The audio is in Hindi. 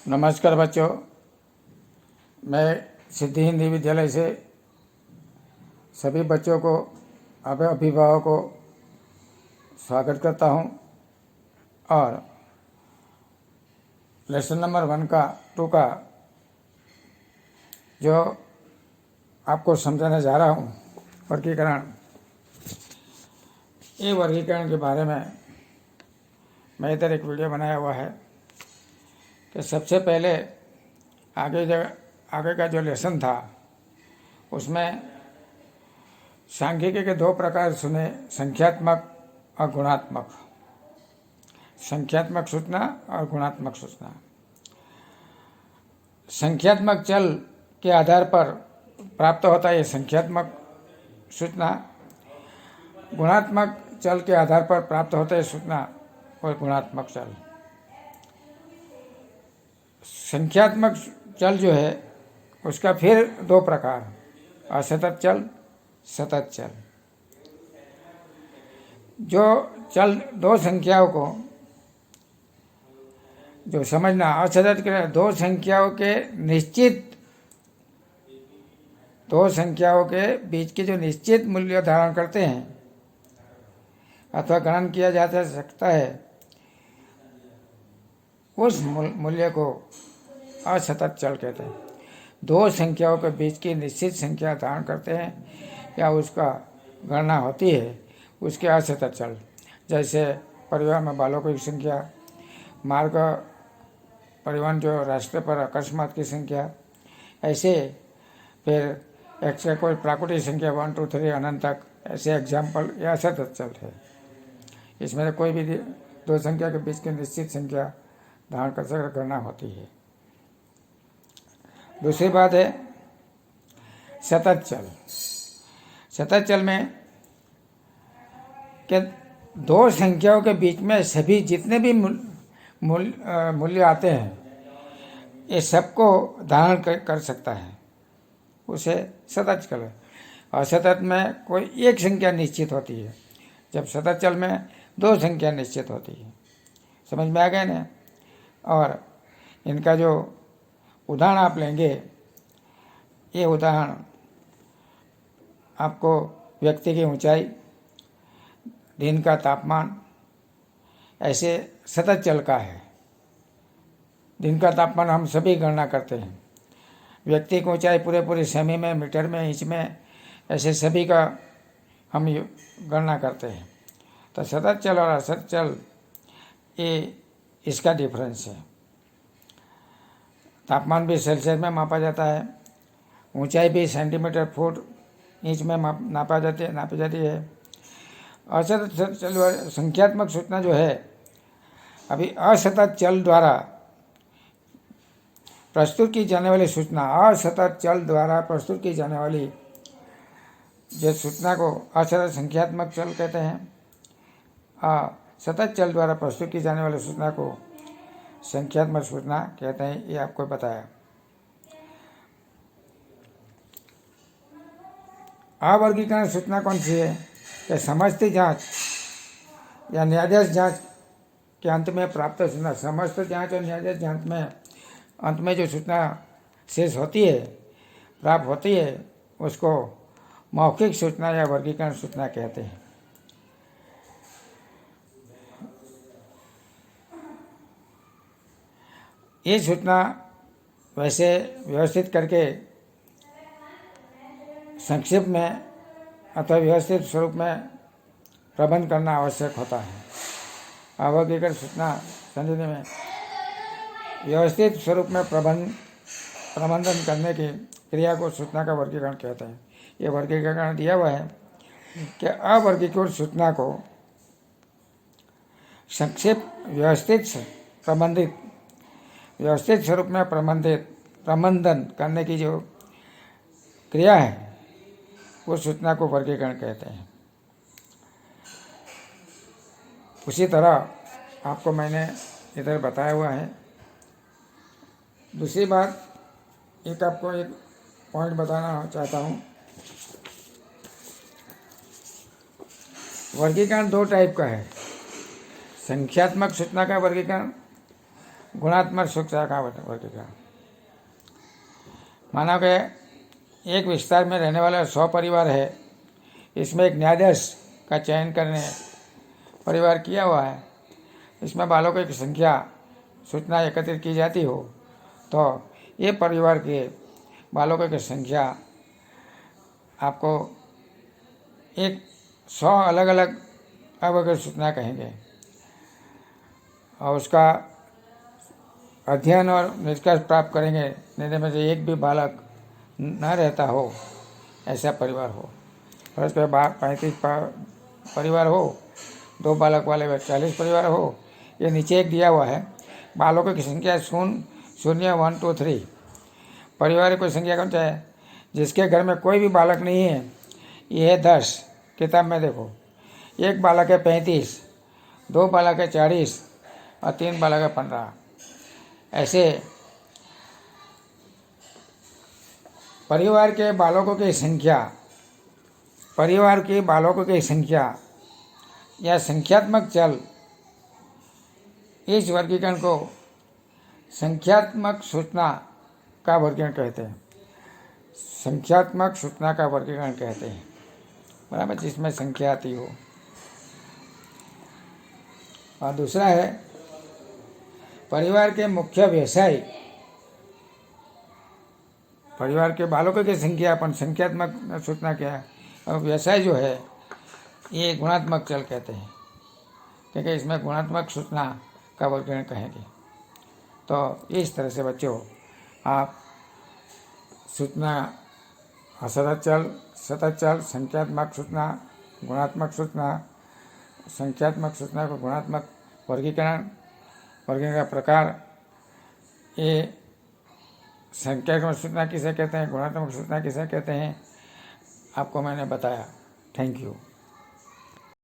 नमस्कार बच्चों, मैं सिद्धि हिंदी विद्यालय से सभी बच्चों को अभिभावकों को स्वागत करता हूं और लेसन नंबर 2 का जो आपको समझाने जा रहा हूं वर्गीकरण, ये वर्गीकरण के बारे में मैं इधर एक वीडियो बनाया हुआ है कि सबसे पहले आगे का जो लेसन था उसमें सांख्यिकी के 2 प्रकार सुने, संख्यात्मक और गुणात्मक। संख्यात्मक सूचना और गुणात्मक सूचना। संख्यात्मक चल के आधार पर प्राप्त होता है संख्यात्मक सूचना, गुणात्मक चल के आधार पर प्राप्त होता है सूचना और गुणात्मक चल। संख्यात्मक चल जो है उसका फिर 2 प्रकार, असतत चल, सतत चल। जो चल 2 संख्याओं को जो समझना, असतत के 2 संख्याओं के बीच के जो निश्चित मूल्य धारण करते हैं अथवा गणन किया जा सकता है, उस मूल्य को असतत चल कहते हैं। 2 संख्याओं के बीच की निश्चित संख्या धारण करते हैं या उसका गणना होती है, उसके असतत चल। जैसे परिवार में बालकों की संख्या, मार्ग परिवहन जो रास्ते पर अकस्मात की संख्या, ऐसे फिर एक से कोई प्राकृतिक संख्या 1 2 3 अनंत तक, ऐसे एग्जाम्पल या असतत चल है। इसमें कोई भी 2 संख्या के बीच की निश्चित संख्या धारण कर सककर गणना होती है। दूसरी बात है सतत चल। सतत चल में कि 2 संख्याओं के बीच में सभी जितने भी मूल्य आते हैं, ये सबको धारण कर सकता है, उसे सतत चल है। असतत में कोई एक संख्या निश्चित होती है, जब सतत चल में 2 संख्या निश्चित होती है। समझ में आ गया ना? और इनका जो उदाहरण आप लेंगे, ये उदाहरण आपको व्यक्ति की ऊंचाई, दिन का तापमान, ऐसे सतत चल का है। दिन का तापमान हम सभी गणना करते हैं। व्यक्ति की ऊंचाई पूरे सेमी में, मीटर में, इंच में, ऐसे सभी का हम गणना करते हैं। तो सतत चल और असतत चल, ये इसका डिफरेंस है। तापमान भी सेल्सियस में मापा जाता है, ऊंचाई भी सेंटीमीटर, फुट, इंच में नापी जाती है। असतत चल संख्यात्मक सूचना जो है, अभी असतत चल द्वारा प्रस्तुत की जाने वाली सूचना, असतत चल द्वारा प्रस्तुत की जाने वाली जो सूचना को असतत संख्यात्मक चल कहते हैं, सतत चल द्वारा प्रस्तुत की जाने वाली सूचना को संख्यात्मक सूचना कहते हैं। ये आपको बताया। अवर्गीकरण सूचना कौन सी है? कि समष्टि जांच या न्यायाधीश जांच के अंत में प्राप्त सूचना। समस्त जांच और न्यायाधीश जांच में अंत में जो सूचना शेष होती है, प्राप्त होती है, उसको मौखिक सूचना या वर्गीकरण सूचना कहते हैं। ये सूचना वैसे व्यवस्थित करके संक्षेप में अथवा व्यवस्थित स्वरूप में प्रबंध करना आवश्यक होता है। अवर्गीकृत सूचना संधिनी में व्यवस्थित स्वरूप में प्रबंधन करने की क्रिया को सूचना का वर्गीकरण कहते हैं। ये वर्गीकरण दिया हुआ है कि अवर्गीकृत सूचना को संक्षेप व्यवस्थित स्वरूप में प्रबंधन करने की जो क्रिया है, वो सूचना को वर्गीकरण कहते हैं। उसी तरह आपको मैंने इधर बताया हुआ है। दूसरी बात, आपको एक पॉइंट बताना चाहता हूँ। वर्गीकरण 2 टाइप का है। संख्यात्मक सूचना का वर्गीकरण गुणात्मक सूचना का वर्गीकरण। मानो कि एक विस्तार में रहने वाला 100 परिवार है, इसमें एक न्यायाधीश का चयन करने परिवार किया हुआ है, इसमें बालकों की संख्या सूचना एकत्रित की जाती हो तो ये परिवार के बालकों की संख्या आपको एक 100 अलग अलग अवगत सूचना कहेंगे और उसका अध्ययन और निष्कर्ष प्राप्त करेंगे। निर्णय में से एक भी बालक न रहता हो ऐसा परिवार हो, और उसके बाद 35 परिवार हो, 2 बालक वाले 40 परिवार हो। ये नीचे एक दिया हुआ है, बालकों की संख्या 0, 1, 2, 3। परिवार की संख्या कौन सा है? जिसके घर में कोई भी बालक नहीं है ये है 10। किताब में देखो, 1 बालक है 35, 2 बालक है 40 और 3 बालक है 15। ऐसे परिवार के बालकों की संख्या या संख्यात्मक चल, इस वर्गीकरण को संख्यात्मक सूचना का वर्गीकरण कहते हैं। संख्यात्मक सूचना का वर्गीकरण कहते हैं, बराबर, जिसमें संख्या आती हो। और दूसरा है परिवार के मुख्य व्यवसाय। परिवार के बालकों की संख्या अपन संख्यात्मक सूचना क्या है, और व्यवसाय जो है ये गुणात्मक चल कहते हैं, क्योंकि इसमें गुणात्मक सूचना का वर्गीकरण कहेंगे। तो इस तरह से बच्चों आप सूचना सतत चल, संख्यात्मक सूचना, गुणात्मक सूचना, संख्यात्मक सूचना को गुणात्मक वर्गीकरण का प्रकार, ये संख्यात्मक सूचना किसे कहते हैं, गुणात्मक सूचना किसे कहते हैं, आपको मैंने बताया। Thank you.